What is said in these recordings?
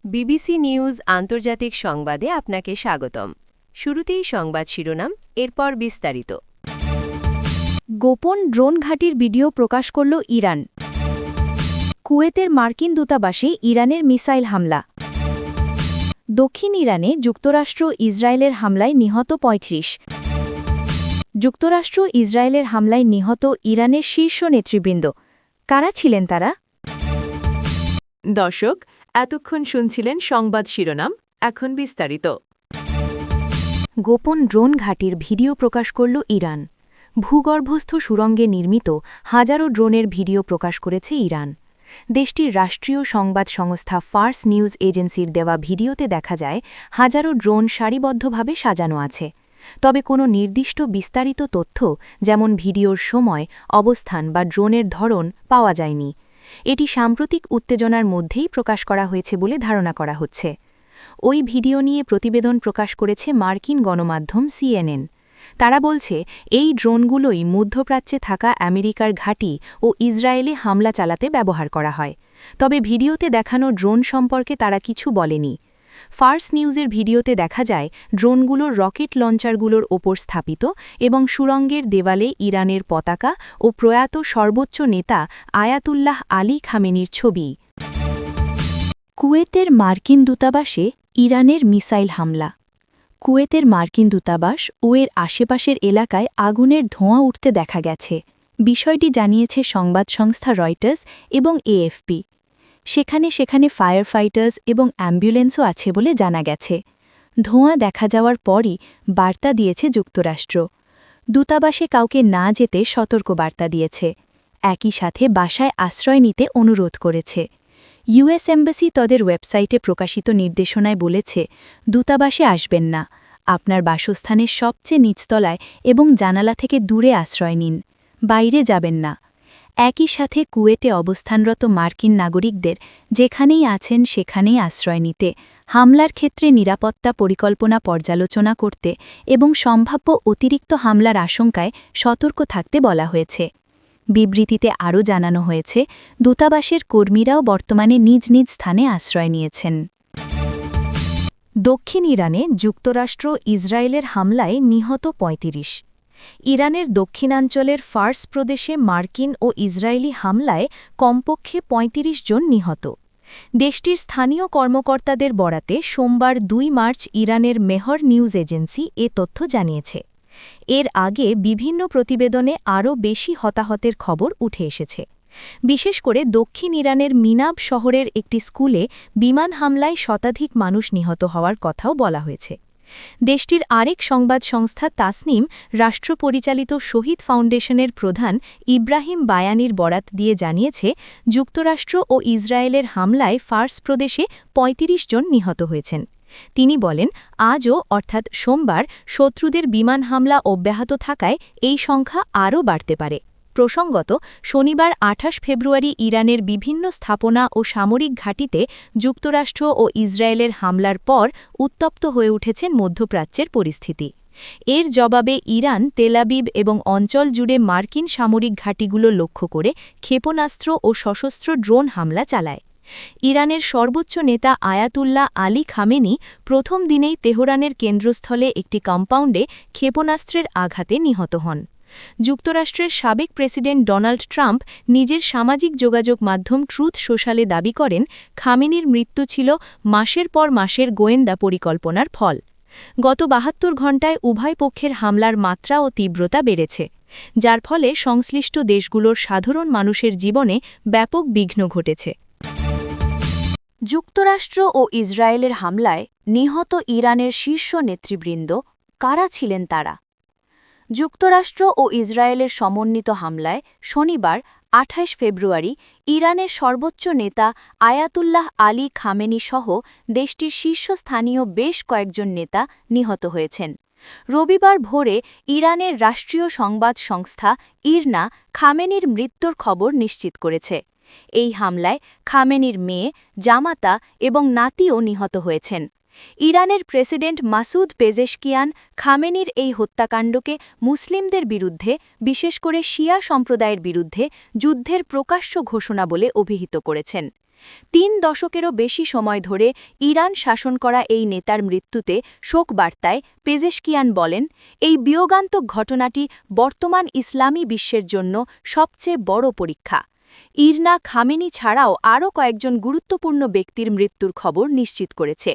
BBC news আন্তর্জাতিক সংবাদে আপনাকে স্বাগতম। শুরুতেই সংবাদ শিরোনাম, এরপর বিস্তারিত। গোপন ড্রোন ঘাঁটির ভিডিও প্রকাশ করল ইরান। কুয়েতের মার্কিন দূতাবাসে ইরানের মিসাইল হামলা। দক্ষিণ ইরানে যুক্তরাষ্ট্র ইসরায়েলের হামলায় নিহত ৩৫। যুক্তরাষ্ট্র ইসরায়েলের হামলায় নিহত ইরানের শীর্ষ নেতৃবৃন্দ। কারা ছিলেন তারা? দর্শক, এতক্ষণ শুনছিলেন সংবাদ শিরোনাম, এখন বিস্তারিত। গোপন ড্রোন ঘাঁটির ভিডিও প্রকাশ করল ইরান। ভূগর্ভস্থ সুড়ঙ্গে নির্মিত হাজারো ড্রোনের ভিডিও প্রকাশ করেছে ইরান। দেশটির রাষ্ট্রীয় সংবাদ সংস্থা ফার্স নিউজ এজেন্সির দেওয়া ভিডিওতে দেখা যায় হাজারো ড্রোন সারিবদ্ধভাবে সাজানো আছে। তবে কোনো নির্দিষ্ট বিস্তারিত তথ্য, যেমন ভিডিওর সময়, অবস্থান বা ড্রোনের ধরন, পাওয়া যায়নি। এটি সাম্প্রতিক উত্তেজনার মধ্যেই প্রকাশ করা হয়েছে বলে ধারণা করা হচ্ছে। ওই ভিডিও নিয়ে প্রতিবেদন প্রকাশ করেছে মার্কিন গণমাধ্যম CNN। তারা বলছে, এই ড্রোনগুলোই মধ্যপ্রাচ্যে থাকা আমেরিকার ঘাঁটি ও ইসরায়েলে হামলা চালাতে ব্যবহার করা হয়। তবে ভিডিওতে দেখানো ড্রোন সম্পর্কে তারা কিছু বলেনি। ফার্স নিউজের ভিডিওতে দেখা যায় ড্রোনগুলোর রকেট লঞ্চারগুলোর ওপর স্থাপিত এবং সুড়ঙ্গের দেওয়ালে ইরানের পতাকা ও প্রয়াত সর্বোচ্চ নেতা আয়াতুল্লাহ আলী খামেনির ছবি। কুয়েতের মার্কিন দূতাবাসে ইরানের মিসাইল হামলা। কুয়েতের মার্কিন দূতাবাস ও এর আশেপাশের এলাকায় আগুনের ধোঁয়া উঠতে দেখা গেছে। বিষয়টি জানিয়েছে সংবাদ সংস্থা রয়টার্স এবং AFP। সেখানে ফায়ার ফাইটার্স এবং অ্যাম্বুলেন্সও আছে বলে জানা গেছে। ধোঁয়া দেখা যাওয়ার পরই বার্তা দিয়েছে যুক্তরাষ্ট্র। দূতাবাসে কাউকে না যেতে সতর্ক বার্তা দিয়েছে। একই সাথে বাসায় আশ্রয় নিতে অনুরোধ করেছে। US এম্বাসি তাদের ওয়েবসাইটে প্রকাশিত নির্দেশনায় বলেছে, দূতাবাসে আসবেন না, আপনার বাসস্থানের সবচেয়ে নিচতলায় এবং জানালা থেকে দূরে আশ্রয় নিন, বাইরে যাবেন না। একই সাথে কুয়েটে অবস্থানরত মার্কিন নাগরিকদের যেখানেই আছেন সেখানেই আশ্রয় নিতে, হামলার ক্ষেত্রে নিরাপত্তা পরিকল্পনা পর্যালোচনা করতে এবং সম্ভাব্য অতিরিক্ত হামলার আশঙ্কায় সতর্ক থাকতে বলা হয়েছে। বিবৃতিতে আরও জানানো হয়েছে, দূতাবাসের কর্মীরাও বর্তমানে নিজ নিজ স্থানে আশ্রয় নিয়েছেন। দক্ষিণ ইরানে যুক্তরাষ্ট্র ইসরায়েলের হামলায় নিহত ৩৫। ইরানের দক্ষিণাঞ্চলের ফার্স প্রদেশে মার্কিন ও ইসরায়েলি হামলায় কমপক্ষে ৩৫ জন নিহত। দেশটির স্থানীয় কর্মকর্তাদের বরাতে সোমবার ২ মার্চ ইরানের মেহর নিউজ এজেন্সি এ তথ্য জানিয়েছে। এর আগে বিভিন্ন প্রতিবেদনে আরও বেশি হতাহতের খবর উঠে এসেছে। বিশেষ করে দক্ষিণ ইরানের মিনাব শহরের একটি স্কুলে বিমান হামলায় শতাধিক মানুষ নিহত হওয়ার কথাও বলা হয়েছে। দেশটির আরেক সংবাদ সংস্থা তাসনিম রাষ্ট্র পরিচালিত শহীদ ফাউন্ডেশনের প্রধান ইব্রাহিম বায়ানির বরাত দিয়ে জানিয়েছে, যুক্তরাষ্ট্র ও ইসরায়েলের হামলায় ফার্স প্রদেশে ৩৫ জন নিহত হয়েছেন। তিনি বলেন, আজও অর্থাৎ সোমবার শত্রুদের বিমান হামলা অব্যাহত থাকায় এই সংখ্যা আরও বাড়তে পারে। প্রসঙ্গত, শনিবার ২৮ ফেব্রুয়ারি ইরানের বিভিন্ন স্থাপনা ও সামরিক ঘাঁটিতে যুক্তরাষ্ট্র ও ইসরায়েলের হামলার পর উত্তপ্ত হয়ে উঠেছেন মধ্যপ্রাচ্যের পরিস্থিতি। এর জবাবে ইরান তেল আবিব এবং অঞ্চল জুড়ে মার্কিন সামরিক ঘাঁটিগুলো লক্ষ্য করে ক্ষেপণাস্ত্র ও সশস্ত্র ড্রোন হামলা চালায়। ইরানের সর্বোচ্চ নেতা আয়াতুল্লাহ আলী খামেনি প্রথম দিনেই তেহরানের কেন্দ্রস্থলে একটি কম্পাউন্ডে ক্ষেপণাস্ত্রের আঘাতে নিহত হন। যুক্তরাষ্ট্রের সাবেক প্রেসিডেন্ট ডোনাল্ড ট্রাম্প নিজের সামাজিক যোগাযোগ মাধ্যম ট্রুথ সোশ্যালে দাবি করেন, খামেনির মৃত্যু ছিল মাসের পর মাসের গোয়েন্দা পরিকল্পনার ফল। গত ৭২ ঘণ্টায় উভয় পক্ষের হামলার মাত্রা ও তীব্রতা বেড়েছে, যার ফলে সংশ্লিষ্ট দেশগুলোর সাধারণ মানুষের জীবনে ব্যাপক বিঘ্ন ঘটেছে। যুক্তরাষ্ট্র ও ইসরায়েলের হামলায় নিহত ইরানের শীর্ষ নেতৃবৃন্দ। কারা ছিলেন তারা? যুক্তরাষ্ট্র ও ইসরায়েলের সমন্বিত হামলায় শনিবার ২৮ ফেব্রুয়ারি ইরানের সর্বোচ্চ নেতা আয়াতুল্লাহ আলী খামেনি সহ দেশটির শীর্ষস্থানীয় বেশ কয়েকজন নেতা নিহত হয়েছেন। রবিবার ভোরে ইরানের রাষ্ট্রীয় সংবাদ সংস্থা ইরনা খামেনির মৃত্যুর খবর নিশ্চিত করেছে। এই হামলায় খামেনির মেয়ে, জামাতা এবং নাতিও নিহত হয়েছেন। ইরানের প্রেসিডেন্ট মাসুদ পেজেশকিয়ান খামেনির এই হত্যাকাণ্ডকে মুসলিমদের বিরুদ্ধে, বিশেষ করে শিয়া সম্প্রদায়ের বিরুদ্ধে যুদ্ধের প্রকাশ্য ঘোষণা বলে অভিহিত করেছেন। 3 দশকেরও বেশি সময় ধরে ইরান শাসন করা এই নেতার মৃত্যুতে শোক বার্তায় পেজেশকিয়ান বলেন, এই বিয়োগান্তক ঘটনাটি বর্তমান ইসলামী বিশ্বের জন্য সবচেয়ে বড় পরীক্ষা। ইরনা খামেনি ছাড়াও আরও কয়েকজন গুরুত্বপূর্ণ ব্যক্তির মৃত্যুর খবর নিশ্চিত করেছে।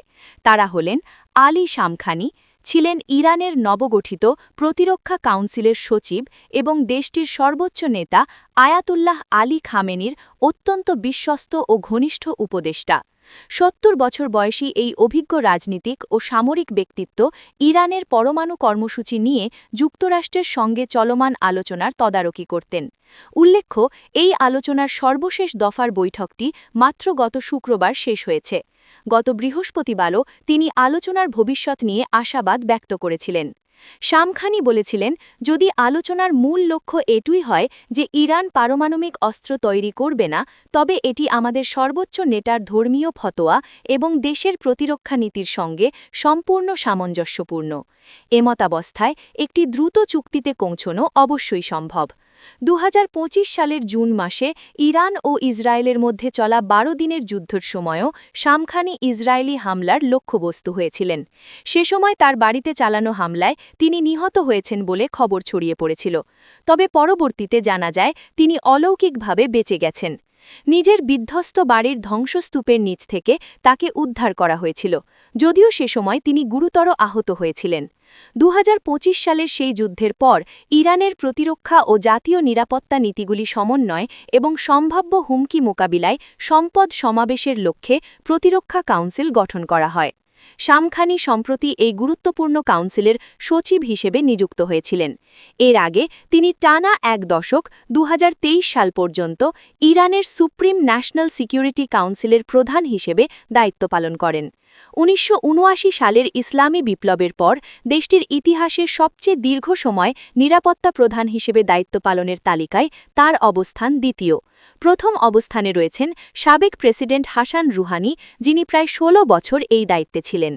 তারা হলেন আলী শামখানি, ছিলেন ইরানের নবগঠিত প্রতিরক্ষা কাউন্সিলের সচিব এবং দেশটির সর্বোচ্চ নেতা আয়াতুল্লাহ আলী খামেনির অত্যন্ত বিশ্বস্ত ও ঘনিষ্ঠ উপদেষ্টা। 70 বছর বয়সী এই অভিজ্ঞ রাজনীতিক ও সামরিক ব্যক্তিত্ব ইরানের পরমাণু কর্মসূচি নিয়ে যুক্তরাষ্ট্রের সঙ্গে চলমান আলোচনার তদারকি করতেন। উল্লেখ্য, এই আলোচনার সর্বশেষ দফার বৈঠকটি মাত্র গত শুক্রবার শেষ হয়েছে। গত বৃহস্পতিবারও তিনি আলোচনার ভবিষ্যৎ নিয়ে আশাবাদ ব্যক্ত করেছিলেন। শামখানি বলেছিলেন, যদি আলোচনার মূল লক্ষ্য এটুই হয় যে ইরান পারমাণবিক অস্ত্র তৈরি করবে না, তবে এটি আমাদের সর্বোচ্চ নেতার ধর্মীয় ফতোয়া এবং দেশের প্রতিরক্ষা নীতির সঙ্গে সম্পূর্ণ সামঞ্জস্যপূর্ণ। এমতাবস্থায় একটি দ্রুত চুক্তিতে পৌঁছানো অবশ্যই সম্ভব। 2025 সালের জুন মাসে ইরান ও ইসরায়েলের মধ্যে চলা 12 দিনের যুদ্ধের সময়ও শামখানি ইসরায়েলি হামলার লক্ষ্যবস্তু হয়েছিলেন। সে সময় তার বাড়িতে চালানো হামলায় তিনি নিহত হয়েছেন বলে খবর ছড়িয়ে পড়েছিল। তবে পরবর্তীতে জানা যায় তিনি অলৌকিকভাবে বেঁচে গেছেন। নিজের বিধ্বস্ত বাড়ির ধ্বংসস্তূপের নিচ থেকে তাকে উদ্ধার করা হয়েছিল, যদিও সে সময় তিনি গুরুতর আহত হয়েছিলেন। 2025 সালের সেই যুদ্ধের পর ইরানের প্রতিরক্ষা ও জাতীয় নিরাপত্তা নীতিগুলি সমন্বয় এবং সম্ভাব্য হুমকি মোকাবিলায় সম্পদ সমাবেশের লক্ষ্যে প্রতিরক্ষা কাউন্সিল গঠন করা হয়। শামখানি সম্প্রতি এই গুরুত্বপূর্ণ কাউন্সিলের সচিব হিসেবে নিযুক্ত হয়েছিলেন। এর আগে তিনি টানা 1 দশক 2023 সাল পর্যন্ত ইরানের সুপ্রিম ন্যাশনাল সিকিউরিটি কাউন্সিলের প্রধান হিসেবে দায়িত্ব পালন করেন। 1979 সালের ইসলামী বিপ্লবের পর দেশটির ইতিহাসে সবচেয়ে দীর্ঘ সময় নিরাপত্তা প্রধান হিসেবে দায়িত্ব পালনের তালিকায় তার অবস্থান দ্বিতীয়। প্রথম অবস্থানে রয়েছেন সাবেক প্রেসিডেন্ট হাসান রুহানি, যিনি প্রায় 16 বছর এই দায়িত্বে ছিলেন।